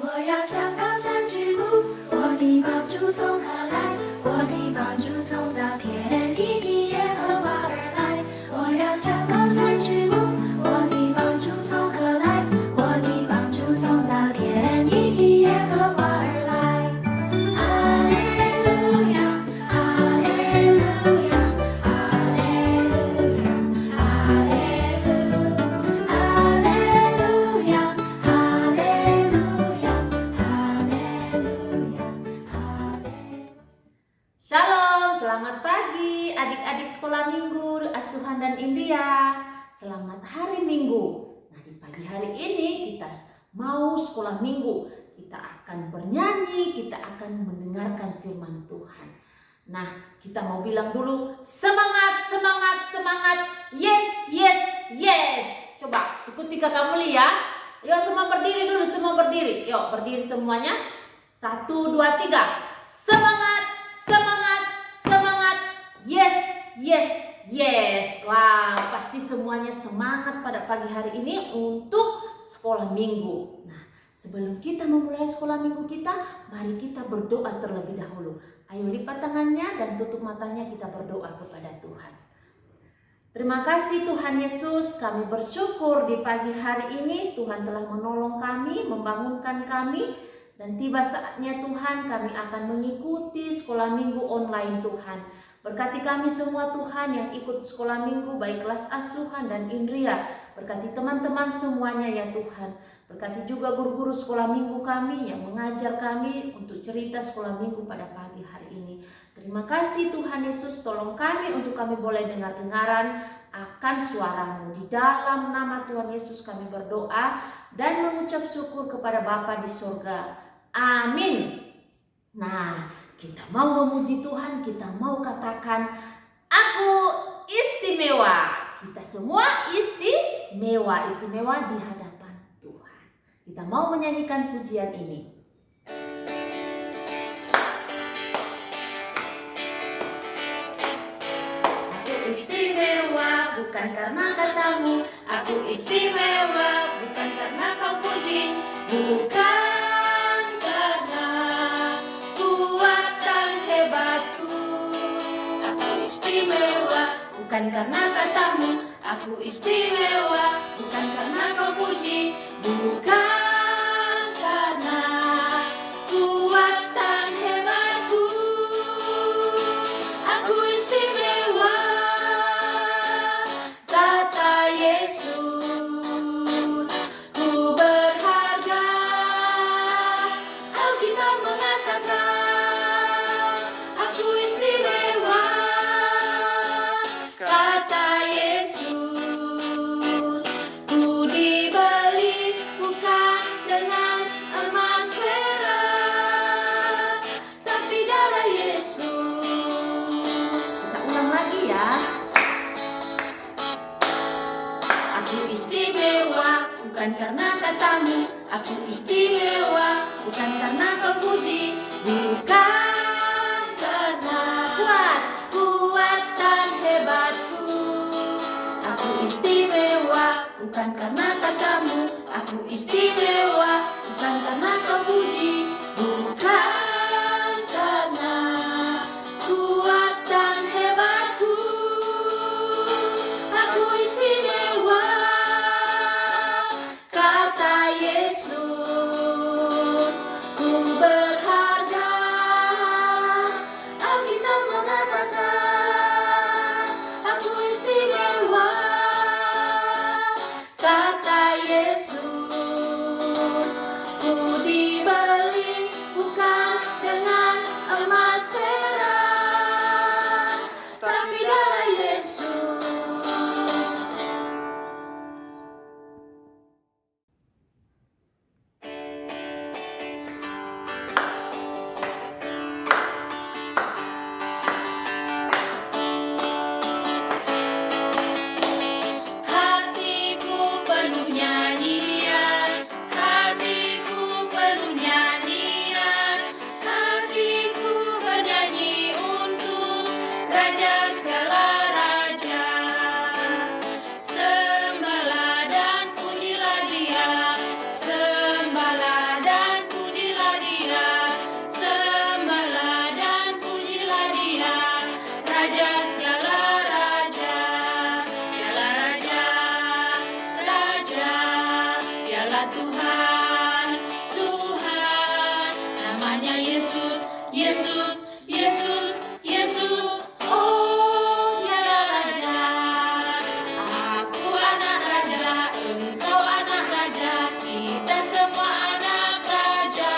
我要向高山举目，我的帮助从何来？我的帮助从造天地的耶和华而来。我要向高山举目，我的帮助从何来？我的帮助从造天地的耶和华而来。哈利路亚，哈利路亚，哈利路亚，哈利路，哈利路亚，哈利路亚，哈利路亚，哈利。Shalom, selamat pagi adik-adik sekolah minggu Asuhan dan India. Selamat hari Minggu. Nah, di pagi hari ini kita mau sekolah minggu. Kita akan bernyanyi, kita akan mendengarkan firman Tuhan. Nah, kita mau bilang dulu semangat, semangat, semangat. Yes, yes, yes. Coba ikuti kakak Meli ya. Yuk semua berdiri dulu, semua berdiri. Yuk berdiri semuanya. 1, 2, 3. Semangat, semangat, semangat. Yes, yes, yes. Wah, pasti semuanya semangat pada pagi hari ini untuk sekolah minggu. Nah, sebelum kita memulai sekolah minggu kita, mari kita berdoa terlebih dahulu. Ayo lipat tangannya dan tutup matanya, kita berdoa kepada Tuhan. Terima kasih Tuhan Yesus, kami bersyukur di pagi hari ini Tuhan telah menolong kami, membangunkan kami. Dan tiba saatnya Tuhan kami akan mengikuti sekolah minggu online Tuhan. Berkati kami semua Tuhan yang ikut sekolah minggu baik kelas Asuhan dan Indria. Berkati teman-teman semuanya ya Tuhan. Berkati juga guru-guru sekolah minggu kami yang mengajar kami untuk cerita sekolah minggu pada pagi hari ini. Terima kasih Tuhan Yesus, tolong kami untuk kami boleh dengar-dengaran akan suara-Mu. Di dalam nama Tuhan Yesus kami berdoa dan mengucap syukur kepada Bapa di surga. Amin. Nah, kita mau memuji Tuhan, kita mau katakan aku istimewa. Kita semua istimewa, istimewa di hadapan Tuhan. Kita mau menyanyikan pujian ini. Aku istimewa bukan karena katamu, aku istimewa bukan karena kau puji, bukan istimewa bukan karena katamu, aku istimewa bukan karena kau puji, bukan karena kuatan hebatku. Aku istimewa, kata Yesus, ku berharga. Alkitab mengatakan aku istimewa, kata Yesus, ku dibeli bukan dengan emas perak, tapi darah Yesus. Kita ulang lagi ya. Aku istimewa bukan karena katamu, aku istimewa bukan karena kau puji, bukan karena kuatan hebatku. Aku istimewa bukan karena katamu, aku istimewa bukan karena kau puji, bukan karena kuatan hebatku. Aku istimewa, kata Yesus, ku berharga. Alkitab mengatakan aku istimewa, kata Yesus, Yesus, Yesus, Yesus. Oh, Dialah Raja. Aku anak raja, engkau anak raja, kita semua anak raja.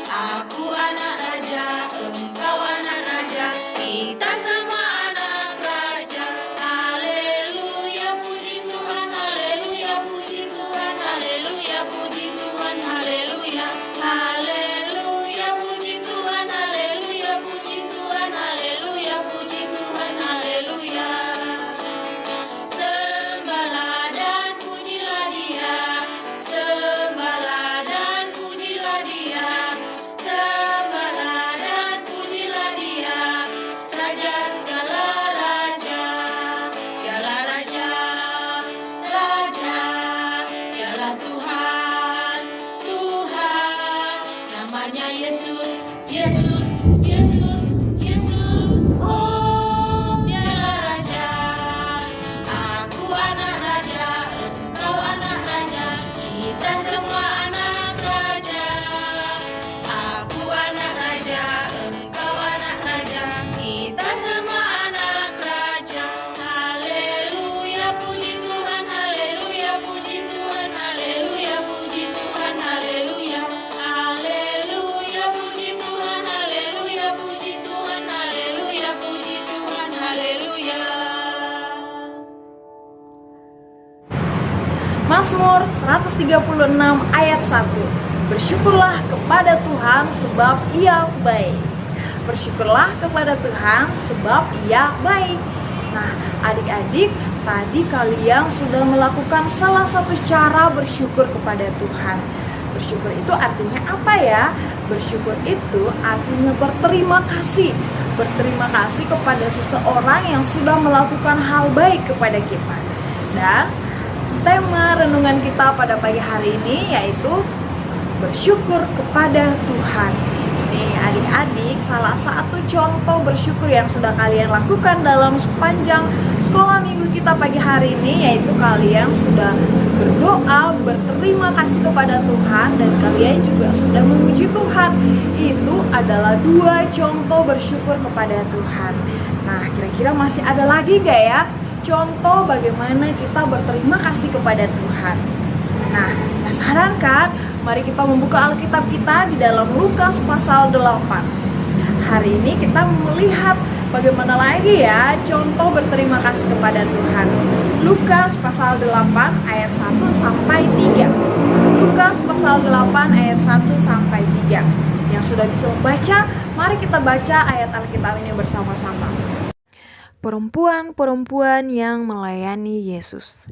Aku anak raja, engkau anak raja, kita semua anak raja. Haleluya, puji Tuhan, haleluya, puji Tuhan, haleluya, puji Tuhan, haleluya. Haleluya, puji Tuhan, haleluya, puji Tuhan, haleluya, puji Tuhan, haleluya. Sembahlah dan pujilah Dia, sembahlah dan pujilah Dia, sembahlah dan pujilah Dia, Raja segala raja. Dialah Raja, Raja, Dialah Tuhan, Tuhan, namanya Yesus, Yesus, Yesus, Yesus. Oh, Dialah Raja. Aku anak raja, engkau anak raja, kita semua anak raja. Aku anak raja, engkau anak raja, kita semua anak raja. Haleluya, puji Tuhan, haleluya, puji Tuhan, haleluya, puji Tuhan, haleluya. Haleluya, puji Tuhan, haleluya, puji Tuhan, haleluya, puji Tuhan, haleluya. Mazmur 136 ayat 1. Bersyukurlah kepada Tuhan sebab Ia baik. Bersyukurlah kepada Tuhan sebab Ia baik. Nah, adik-adik, tadi kalian sudah melakukan salah satu cara bersyukur kepada Tuhan. Bersyukur itu artinya apa ya? Bersyukur itu artinya berterima kasih. Berterima kasih kepada seseorang yang sudah melakukan hal baik kepada kita. Dan tema renungan kita pada pagi hari ini yaitu bersyukur kepada Tuhan. Nih adik-adik, salah satu contoh bersyukur yang sudah kalian lakukan dalam sepanjang sekolah minggu kita pagi hari ini yaitu kalian sudah berdoa, berterima kasih kepada Tuhan, dan kalian juga sudah memuji Tuhan. Itu adalah 2 contoh bersyukur kepada Tuhan. Nah, kira-kira masih ada lagi gak ya contoh bagaimana kita berterima kasih kepada Tuhan? Nah, penasaran kan? Mari kita membuka Alkitab kita di dalam Lukas pasal 8. Hari ini kita melihat bagaimana lagi ya contoh berterima kasih kepada Tuhan. Lukas pasal 8 ayat 1 sampai 3. Lukas pasal 8 ayat 1 sampai 3. Yang sudah bisa membaca, mari kita baca ayat Alkitab ini bersama-sama. Perempuan-perempuan yang melayani Yesus.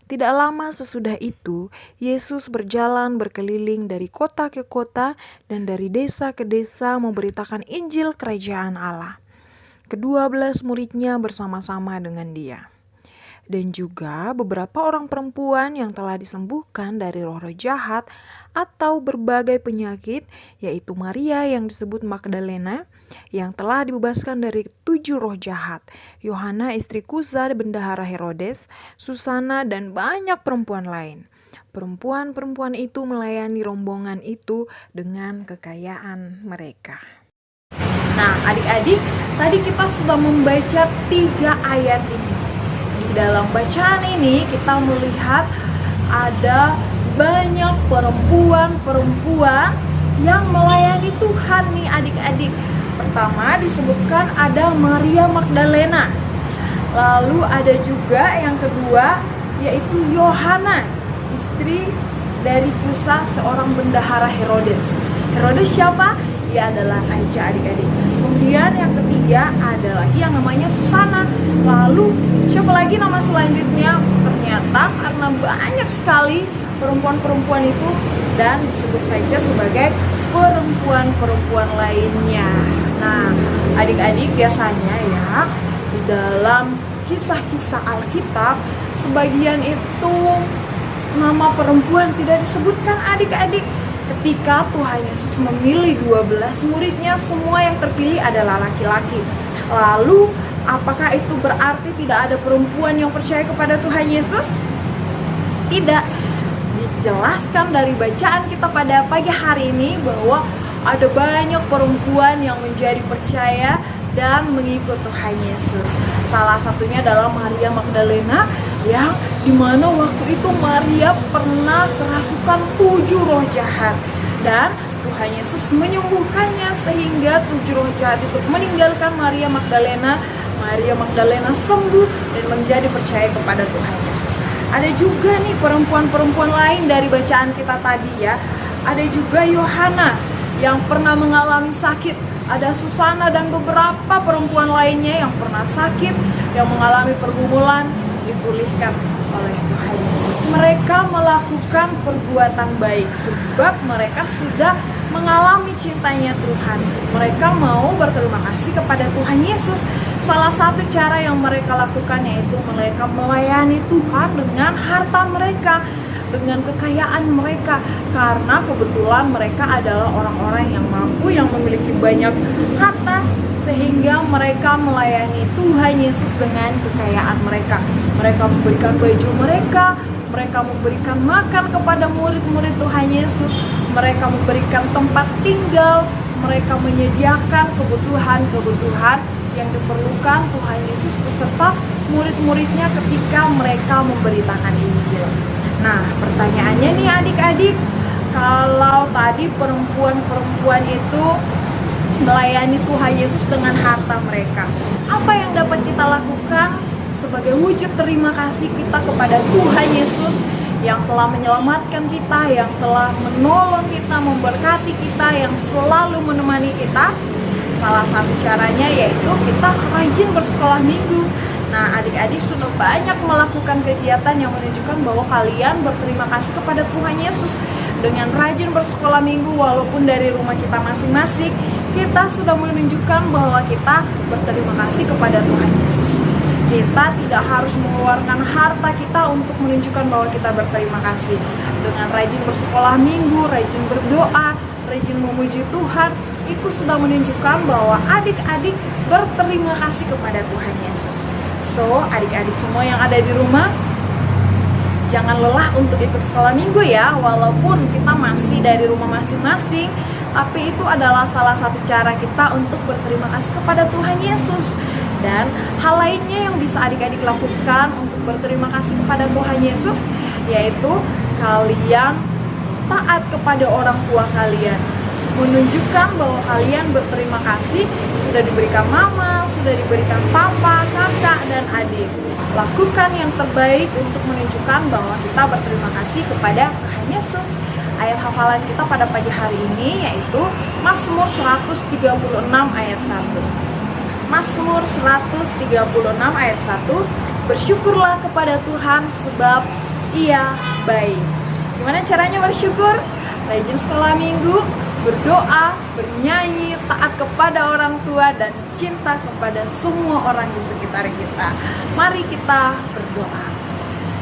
Tidak lama sesudah itu, Yesus berjalan berkeliling dari kota ke kota dan dari desa ke desa memberitakan Injil Kerajaan Allah. Ke-12 muridnya bersama-sama dengan Dia. Dan juga beberapa orang perempuan yang telah disembuhkan dari roh-roh jahat atau berbagai penyakit, yaitu Maria yang disebut Magdalena, yang telah dibebaskan dari 7 roh jahat, Yohana istri Kuza bendahara Herodes, Susana, dan banyak perempuan lain. Perempuan-perempuan itu melayani rombongan itu dengan kekayaan mereka. Nah, adik-adik, tadi kita sudah membaca 3 ayat ini. Di dalam bacaan ini kita melihat ada banyak perempuan-perempuan yang melayani Tuhan nih adik-adik. Pertama disebutkan ada Maria Magdalena. Lalu ada juga yang kedua yaitu Yohana, istri dari Kusa, seorang bendahara Herodes. Herodes siapa? Dia adalah raja adik-adik. Kemudian yang ketiga ada lagi yang namanya Susana. Lalu siapa lagi nama selanjutnya? Ternyata karena banyak sekali perempuan-perempuan itu dan disebut saja sebagai perempuan-perempuan lainnya. Nah, adik-adik biasanya ya di dalam kisah-kisah Alkitab sebagian itu nama perempuan tidak disebutkan adik-adik. Ketika Tuhan Yesus memilih 12 muridnya, semua yang terpilih adalah laki-laki. Lalu, apakah itu berarti tidak ada perempuan yang percaya kepada Tuhan Yesus? Tidak. Dijelaskan dari bacaan kita pada pagi hari ini bahwa ada banyak perempuan yang menjadi percaya dan mengikut Tuhan Yesus. Salah satunya adalah Maria Magdalena, yang dimana waktu itu Maria pernah kerasukan 7 roh jahat, dan Tuhan Yesus menyembuhkannya sehingga 7 roh jahat itu meninggalkan Maria Magdalena. Maria Magdalena sembuh dan menjadi percaya kepada Tuhan Yesus. Ada juga nih perempuan-perempuan lain dari bacaan kita tadi ya. Ada juga Yohana yang pernah mengalami sakit. Ada Susana dan beberapa perempuan lainnya yang pernah sakit, yang mengalami pergumulan, dipulihkan oleh Tuhan Yesus. Mereka melakukan perbuatan baik sebab mereka sudah mengalami cintanya Tuhan. Mereka mau berterima kasih kepada Tuhan Yesus. Salah satu cara yang mereka lakukan yaitu mereka melayani Tuhan dengan harta mereka, dengan kekayaan mereka, karena kebetulan mereka adalah orang-orang yang mampu, yang memiliki banyak harta, sehingga mereka melayani Tuhan Yesus dengan kekayaan mereka. Mereka memberikan baju mereka memberikan makan kepada murid-murid Tuhan Yesus, mereka memberikan tempat tinggal, mereka menyediakan kebutuhan-kebutuhan yang diperlukan Tuhan Yesus beserta murid-muridnya ketika mereka memberitakan Injil. Nah, pertanyaannya nih adik-adik, kalau tadi perempuan-perempuan itu melayani Tuhan Yesus dengan harta mereka, apa yang dapat kita lakukan sebagai wujud terima kasih kita kepada Tuhan Yesus yang telah menyelamatkan kita, yang telah menolong kita, memberkati kita, yang selalu menemani kita? Salah satu caranya yaitu kita rajin bersekolah minggu. Nah, adik-adik sudah banyak melakukan kegiatan yang menunjukkan bahwa kalian berterima kasih kepada Tuhan Yesus. Dengan rajin bersekolah minggu walaupun dari rumah kita masing-masing, kita sudah menunjukkan bahwa kita berterima kasih kepada Tuhan Yesus. Kita tidak harus mengeluarkan harta kita untuk menunjukkan bahwa kita berterima kasih. Dengan rajin bersekolah minggu, rajin berdoa, rajin memuji Tuhan, itu sudah menunjukkan bahwa adik-adik berterima kasih kepada Tuhan Yesus. So, adik-adik semua yang ada di rumah, jangan lelah untuk ikut sekolah minggu ya. Walaupun kita masih dari rumah masing-masing, tapi itu adalah salah satu cara kita untuk berterima kasih kepada Tuhan Yesus. Dan hal lainnya yang bisa adik-adik lakukan untuk berterima kasih kepada Tuhan Yesus, yaitu kalian taat kepada orang tua kalian, menunjukkan bahwa kalian berterima kasih sudah diberikan mama, sudah diberikan papa, kakak, dan adik. Lakukan yang terbaik untuk menunjukkan bahwa kita berterima kasih kepada Tuhan Yesus. Ayat hafalan kita pada pagi hari ini yaitu Mazmur 136 ayat 1. Mazmur 136 ayat 1. Bersyukurlah kepada Tuhan sebab Ia baik. Gimana caranya bersyukur? Rajin sekolah minggu, berdoa, bernyanyi, taat kepada orang tua, dan cinta kepada semua orang di sekitar kita. Mari kita berdoa.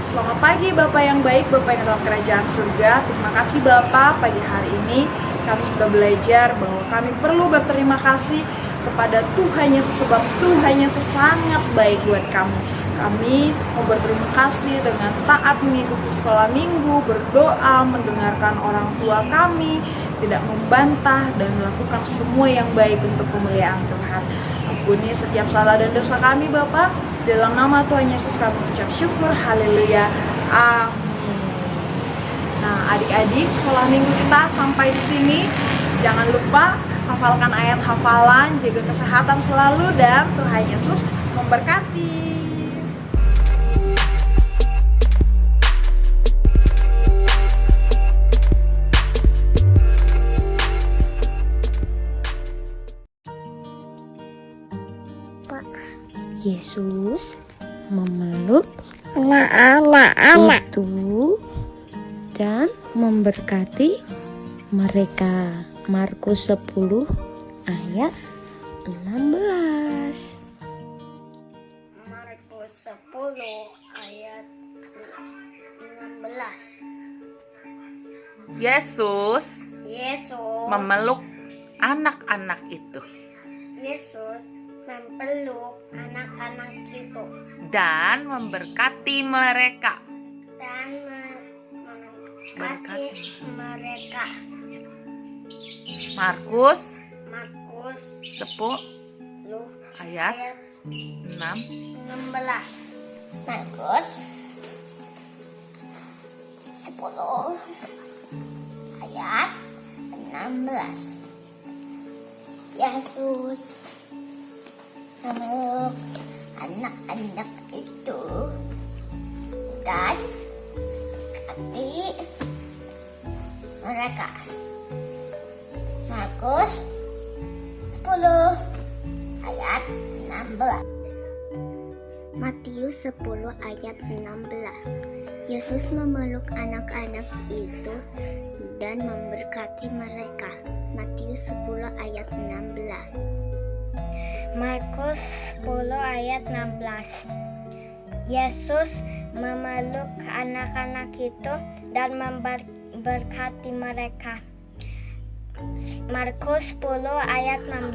Selamat pagi Bapak yang baik, Bapak yang dalam kerajaan surga. Terima kasih Bapak, pagi hari ini kami sudah belajar bahwa kami perlu berterima kasih kepada Tuhan Yesus sebab Tuhan Yesus sangat baik buat kami. Kami mau berterima kasih dengan taat mengikuti sekolah minggu, berdoa, mendengarkan orang tua kami, tidak membantah, dan melakukan semua yang baik untuk kemuliaan Tuhan. Ampuni setiap salah dan dosa kami Bapak. Dalam nama Tuhan Yesus kami ucap syukur, haleluya, amin. Nah, adik-adik, sekolah minggu kita sampai di sini. Jangan lupa hafalkan ayat hafalan, jaga kesehatan selalu, dan Tuhan Yesus memberkati. Yesus memeluk itu dan memberkati mereka. Markus 10 ayat 16. Markus 10 ayat 16. Yesus Yesus memeluk anak-anak itu Yesus memeluk anak-anak itu dan memberkati mereka. dan memberkati mereka. Markus Markus 10 ayat ayat 6. 16. Markus 10 ayat 16. Yesus memeluk anak-anak itu dan berkati mereka. Markus 10 ayat 16. Matius 10 ayat 16. Yesus memeluk anak-anak itu dan memberkati mereka. Matius 10 ayat 16. Markus 10 ayat 16. Yesus memeluk anak-anak itu dan memberkati mereka. Markus 10 ayat 16.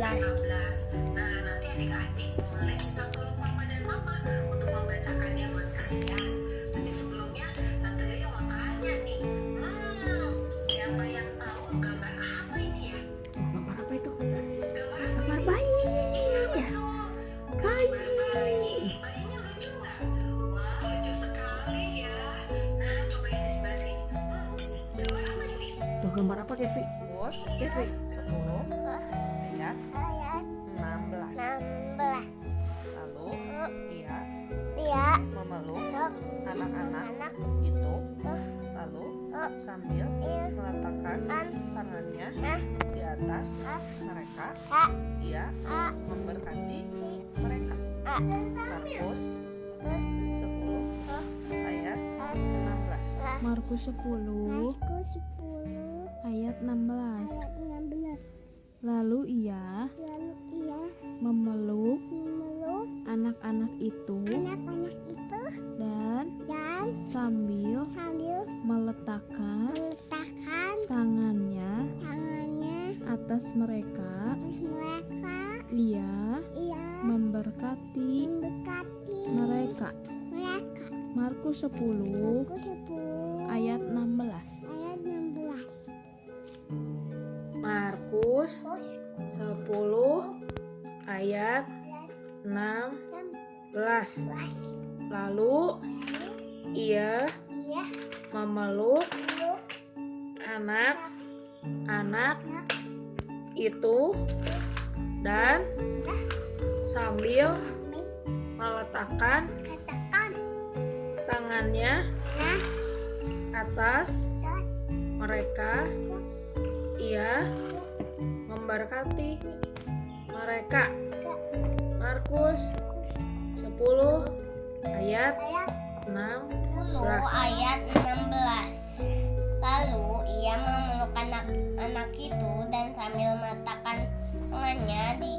Nanti adik-adik boleh minta tolong papa dan mama untuk membacakannya buat kalian. Tapi sebelumnya Tante Yoyo mau tanya nih, siapa yang tahu gambar apa ini ya? Gambar apa itu? Gambar bayi. Bayi. bayinya lucu nggak? Wah, lucu sekali ya. Nah, coba yang di sebelah sini. Gambar apa ini? Tuh gambar apa Kevi? Kevi 10 ayat Ayat 16. 16. Lalu ia Dia memeluk anak-anak itu, lalu sambil meletakkan tangannya di atas mereka, ia memberkati mereka. Markus 10 ayat 16. Markus 10 ayat 16. Lalu ia memeluk anak-anak itu dan sambil meletakkan tangannya atas mereka, ia memberkati mereka. Markus 10 ayat 16. Markus 10 ayat 16. Lalu ia memeluk anak-anak itu dan sambil meletakkan tangannya atas mereka, ia memberkati mereka. Markus 10 ayat 16. ayat 16. Lalu ia memeluk anak-anak itu dan sambil meletakkan tangannya di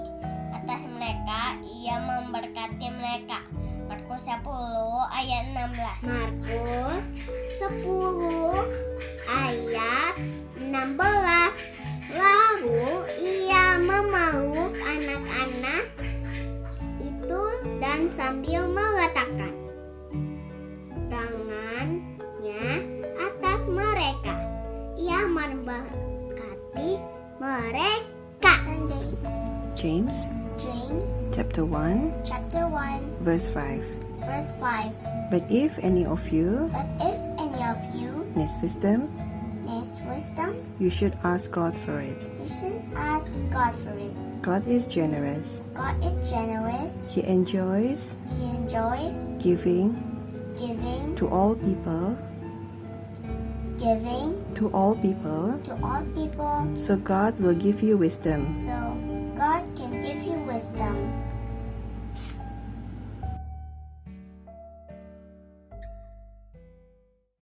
atas mereka, ia memberkati mereka. Markus 10 ayat 16. Markus 10 ayat 16. Lalu ia memeluk anak-anak itu dan sambil meletakkan tangannya atas mereka, ia memberkati mereka. James James chapter 1 chapter 1 verse 5. verse 5. But if any of you But if any of you needs wisdom, needs wisdom, you should ask God for it. you should ask God for it. God is generous. God is generous. He enjoys He enjoys giving giving to all people, to all people. so God will give you wisdom. So God can give you wisdom.